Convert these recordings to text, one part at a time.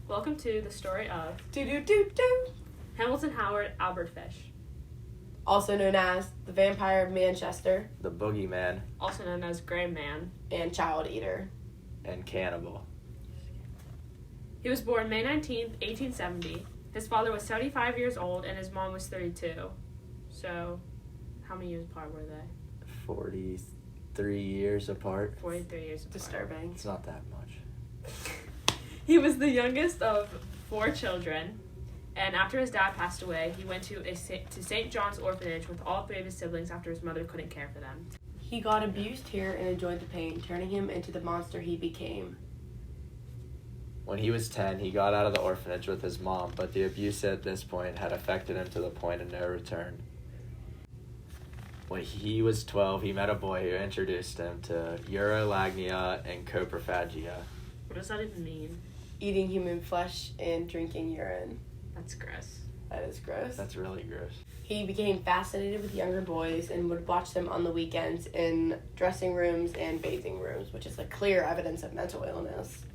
Welcome to the story of Do-do-do-do. Hamilton Howard Albert Fish, Also known as the Vampire of Manchester The Boogeyman, also known as Gray Man. and Child Eater. and Cannibal. He was born May 19th, 1870. His father was 75 years old and his mom was 32. So, how many years apart were they? 43 years apart. 43 years apart. Disturbing. It's not that much. He was the youngest of 4 children, and after his dad passed away, he went to St. John's Orphanage with all 3 of his siblings after his mother couldn't care for them. He got abused here and enjoyed the pain, turning him into the monster he became. When he was 10, he got out of the orphanage with his mom, but the abuse at this point had affected him to the point of no return. When he was 12, he met a boy who introduced him to urolagnia and coprophagia. What does that even mean? Eating human flesh and drinking urine. That's gross. That is gross. That's really gross. He became fascinated with younger boys and would watch them on the weekends in dressing rooms and bathing rooms, which is a clear evidence of mental illness.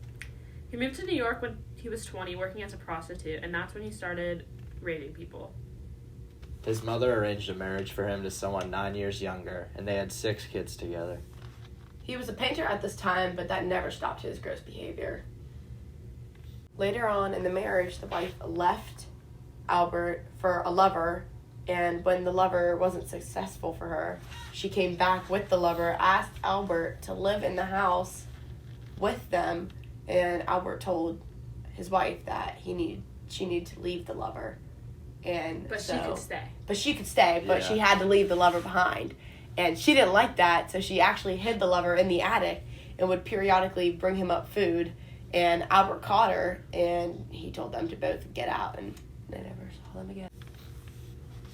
He moved to New York when he was 20, working as a prostitute, and that's when he started raping people. His mother arranged a marriage for him to someone 9 years younger, and they had 6 kids together. He was a painter at this time, but that never stopped his gross behavior. Later on in the marriage, the wife left Albert for a lover, and when the lover wasn't successful for her, she came back with the lover, asked Albert to live in the house with them, and Albert told his wife that she needed to leave the lover. But she could stay. But she could stay, but she had to leave the lover behind. And she didn't like that, so she actually hid the lover in the attic and would periodically bring him up food. And Albert caught her, and he told them to both get out, and they never saw them again.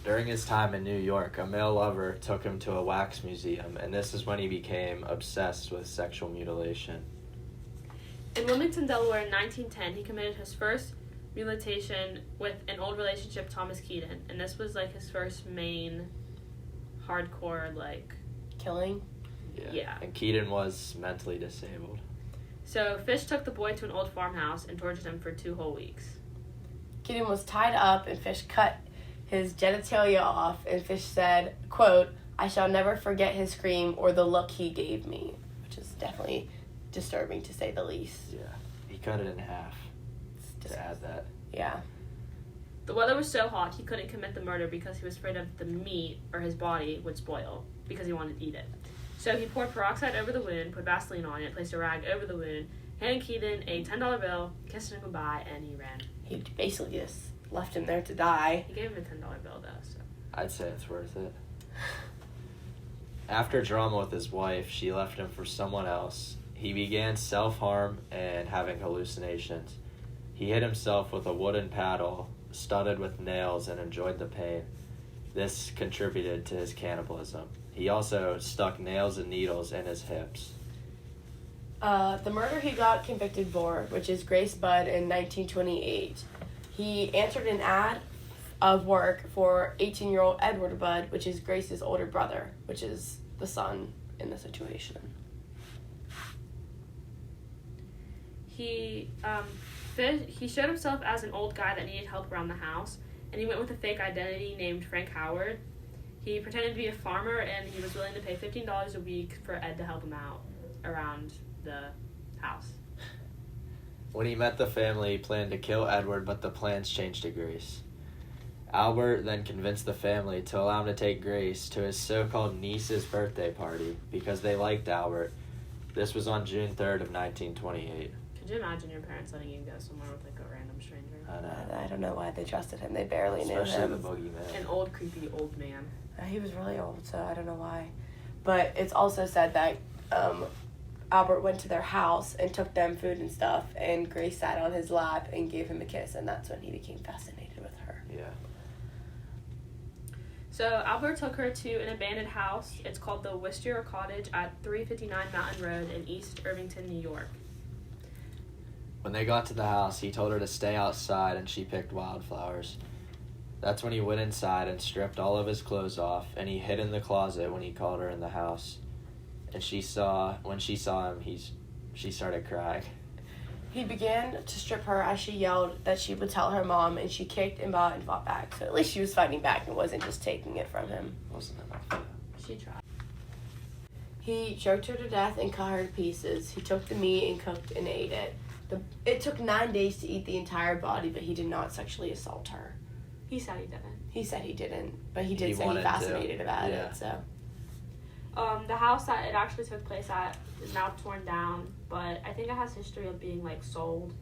During his time in New York, a male lover took him to a wax museum, and this is when he became obsessed with sexual mutilation. In Wilmington, Delaware in 1910, he committed his first mutilation with an old relationship, Thomas Keaton, and this was like his first main hardcore, like... Killing? Yeah. And Keaton was mentally disabled. So Fish took the boy to an old farmhouse and tortured him for 2 whole weeks. Keaton was tied up, and Fish cut his genitalia off, and Fish said, quote, "I shall never forget his scream or the look he gave me," which is definitely disturbing to say the least. Yeah. He cut it in half to add that. Yeah. The weather was so hot he couldn't commit the murder because he was afraid of the meat or his body would spoil because he wanted to eat it. So he poured peroxide over the wound, put Vaseline on it, placed a rag over the wound, handed Keaton a $10 bill, kissed him goodbye, and he ran. He basically just left him there to die. He gave him a $10 bill, though, so... I'd say it's worth it. After drama with his wife, she left him for someone else. He began self-harm and having hallucinations. He hit himself with a wooden paddle, studded with nails, and enjoyed the pain. This contributed to his cannibalism. He also stuck nails and needles in his hips. The murder he got convicted for, which is Grace Budd in 1928. He answered an ad of work for 18-year-old Edward Budd, which is Grace's older brother, which is the son in the situation. He showed himself as an old guy that needed help around the house, and he went with a fake identity named Frank Howard. He pretended to be a farmer, and he was willing to pay $15 a week for Ed to help him out around the house. When he met the family, he planned to kill Edward, but the plans changed to Grace. Albert then convinced the family to allow him to take Grace to his so-called niece's birthday party because they liked Albert. This was on June 3rd of 1928. Could you imagine your parents letting you go somewhere with like a random stranger? I know. I don't know why they trusted him. They barely knew Especially him. the boogeyman. An old, creepy old man. He was really old, so I don't know why. But it's also said that Albert went to their house and took them food and stuff, and Grace sat on his lap and gave him a kiss, and that's when he became fascinated with her. Yeah. So Albert took her to an abandoned house. It's called the Wisteria Cottage at 359 Mountain Road in East Irvington, New York. When they got to the house, he told her to stay outside, and she picked wildflowers. That's when he went inside and stripped all of his clothes off, and he hid in the closet when he called her in the house. And when she saw him, she started crying. He began to strip her as she yelled that she would tell her mom, and she kicked and fought back. So at least she was fighting back and wasn't just taking it from him. Wasn't enough. She tried. He choked her to death and cut her to pieces. He took the meat and cooked and ate it. It took 9 days to eat the entire body, but he did not sexually assault her. He said he didn't. He said he didn't, but he did He say he wanted fascinated to. about Yeah. it, so. The house that it actually took place at is now torn down, but I think it has history of being, like, sold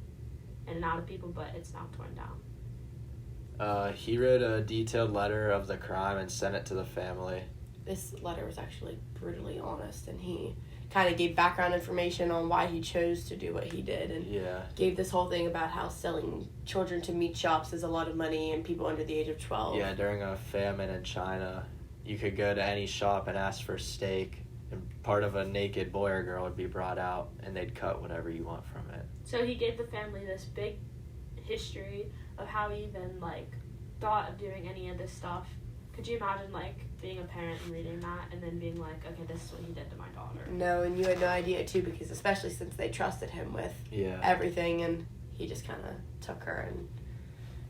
in and out of people, but it's now torn down. He wrote a detailed letter of the crime and sent it to the family. This letter was actually brutally honest, and he kind of gave background information on why he chose to do what he did, and Yeah. gave this whole thing about how selling children to meat shops is a lot of money and people under the age of 12. Yeah, during a famine in China, you could go to any shop and ask for steak, and part of a naked boy or girl would be brought out, and they'd cut whatever you want from it. So he gave the family this big history of how he even, like, thought of doing any of this stuff. Could you imagine, like, being a parent and reading that and then being like, okay, this is what he did to my daughter? No, and you had no idea, too, because especially since they trusted him with Yeah. everything, and he just kind of took her and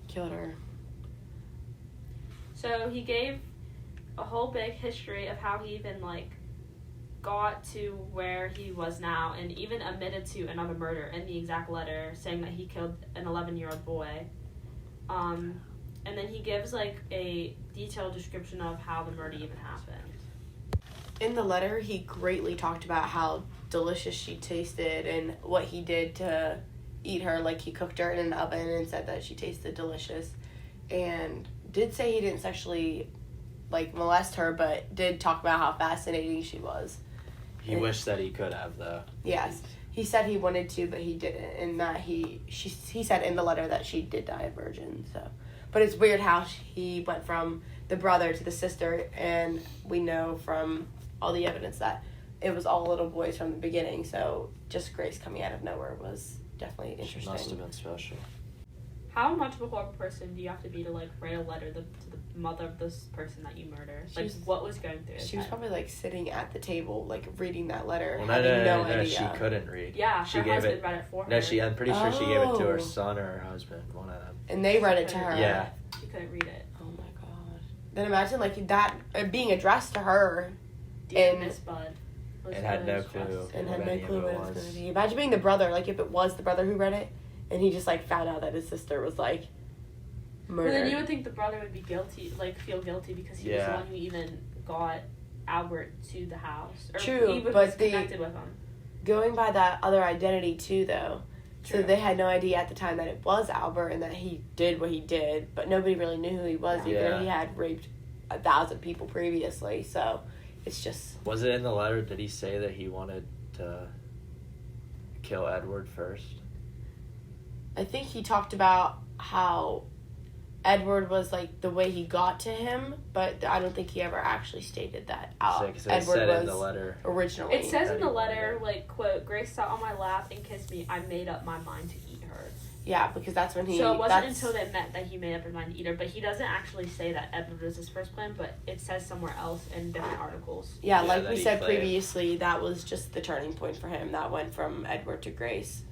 killed her. So he gave a whole big history of how he even, like, got to where he was now, and even admitted to another murder in the exact letter, saying that he killed an 11-year-old boy. And then he gives, like, a detailed description of how the murder even happened. In the letter, he greatly talked about how delicious she tasted and what he did to eat her. Like, he cooked her in an oven and said that she tasted delicious, and did say he didn't sexually, like, molest her, but did talk about how fascinating she was. He wished that he could have, though. Yes. He said he wanted to, but he didn't, and that he said in the letter that she did die a virgin, so. But it's weird how he went from the brother to the sister, and we know from all the evidence that it was all little boys from the beginning, so just Grace coming out of nowhere was definitely interesting. She must have been special. How much of a horrible person do you have to be to, like, write a letter to the mother of this person that you murdered? Like, what was going through his She was head? probably, like, sitting at the table, like, reading that letter, Well, having no no, idea. she couldn't read. Yeah, she her gave husband it. read it for her. No, I'm pretty sure she gave it to her Oh. son or her husband, one of them. And they read it to her. Yeah. She couldn't read it. Oh, my God. Then imagine, like, that being addressed to her. Dear And- Miss Bud. was And had no his clue. trust. And What had no any of clue it what it was was. going to be. Imagine being the brother, like, if it was the brother who read it, and he just, like, found out that his sister was, like, But murdered. then you would think the brother would be guilty, like, feel guilty because he was the Yeah. one who even got Albert to the house. Or True, even but was connected with him. Going by that other identity, too, though. So True. they had no idea at the time that it was Albert and that he did what he did, but nobody really knew who he was either. Yeah. He had raped 1,000 people previously, so it's just... Was it in the letter? Did he say that he wanted to kill Edward first? I think he talked about how Edward was, like, the way he got to him, but I don't think he ever actually stated that Because it Edward said was in the letter. originally. It says in the That he letter, wanted like, quote, Grace sat on my lap and kissed me. I made up my mind to eat her. Yeah, because that's when he... So it wasn't that's- until they met that he made up his mind to eat her. But he doesn't actually say that Edward was his first plan, but it says somewhere else in different articles. Yeah, Yeah, like that we he said claimed. previously, that was just the turning point for him. That went from Edward to Grace.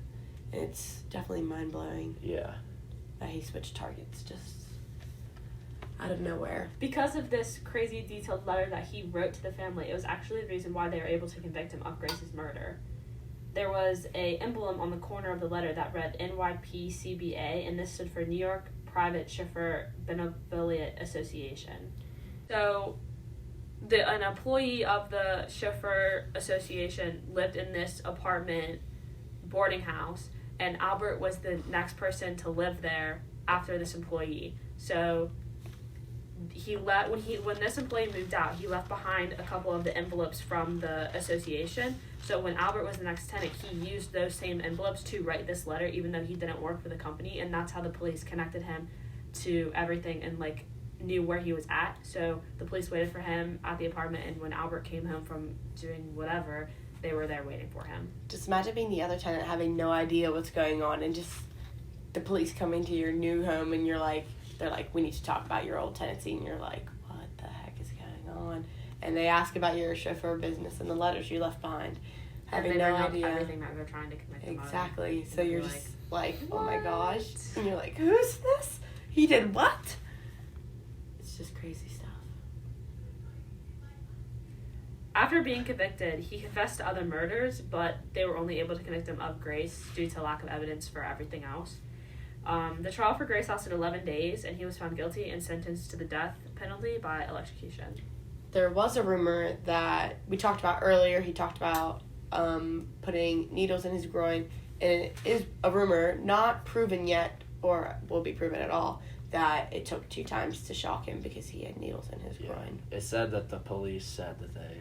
It's definitely mind-blowing Yeah. that he switched targets just out of nowhere. Because of this crazy detailed letter that he wrote to the family, it was actually the reason why they were able to convict him of Grace's murder. There was a emblem on the corner of the letter that read NYPCBA, and this stood for New York Private Chauffeur Benevolent Association. So, an employee of the Chauffeur Association lived in this apartment boarding house, and Albert was the next person to live there after this employee. So, when this employee moved out, he left behind a couple of the envelopes from the association. So when Albert was the next tenant, he used those same envelopes to write this letter, even though he didn't work for the company, and that's how the police connected him to everything and, like, knew where he was at. So the police waited for him at the apartment, and when Albert came home from doing whatever, they were there waiting for him. Just imagine being the other tenant having no idea what's going on and just the police coming to your new home and they're like, we need to talk about your old tenancy, and you're like, what the heck is going on? And they ask about your chauffeur business and the letters you left behind. having they no bring up idea. everything that they're trying to commit them on. Exactly. So And you're you're just like, oh my "What?" gosh. And you're like, who's this? He did what? It's just crazy stuff. After being convicted, he confessed to other murders, but they were only able to convict him of Grace due to lack of evidence for everything else. The trial for Grace lasted 11 days, and he was found guilty and sentenced to the death penalty by electrocution. There was a rumor that we talked about earlier. He talked about putting needles in his groin, and it is a rumor, not proven yet, or will be proven at all, that it took 2 times to shock him because he had needles in his groin. It said that the police said that they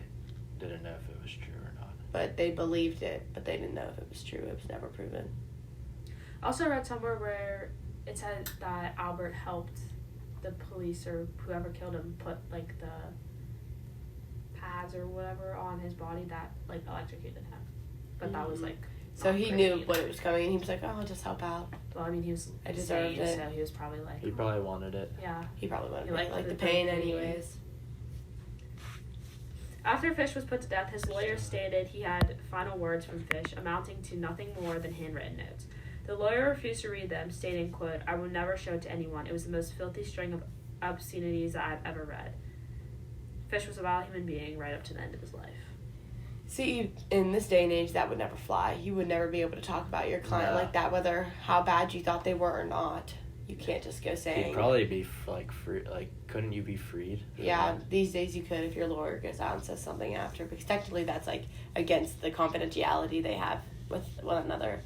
didn't know if it was true or not. But they believed it, but they didn't know if it was true. It was never proven. I also read somewhere where it said that Albert helped the police or whoever killed him put like the pads or whatever on his body that like electrocuted him. But that was like So not he pretty, knew what it was coming, and he was like, "Oh, I'll just help out." Well, I mean, he was I deserved insane, it. so he was probably like, He probably wanted it. yeah. He probably wanted He liked like the the pain, pain. anyways. After Fish was put to death, his lawyer stated he had final words from Fish amounting to nothing more than handwritten notes. The lawyer refused to read them, stating, quote, "I will never show it to anyone. It was the most filthy string of obscenities that I've ever read." Fish was a vile human being right up to the end of his life. See, in this day and age, that would never fly. You would never be able to talk about your client No. like that, whether how bad you thought they were or not. You can't just go saying. He'd probably be free. Like, couldn't you be freed? Yeah, these days you could if your lawyer goes out and says something after, because technically that's like against the confidentiality they have with one another.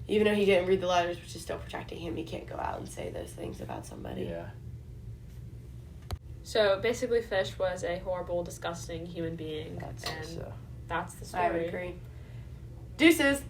Even though he didn't read the letters, which is still protecting him, he can't go out and say those things about somebody. Yeah. So basically, Fish was a horrible, disgusting human being, I'd say and so. that's the I would story. agree. Deuces.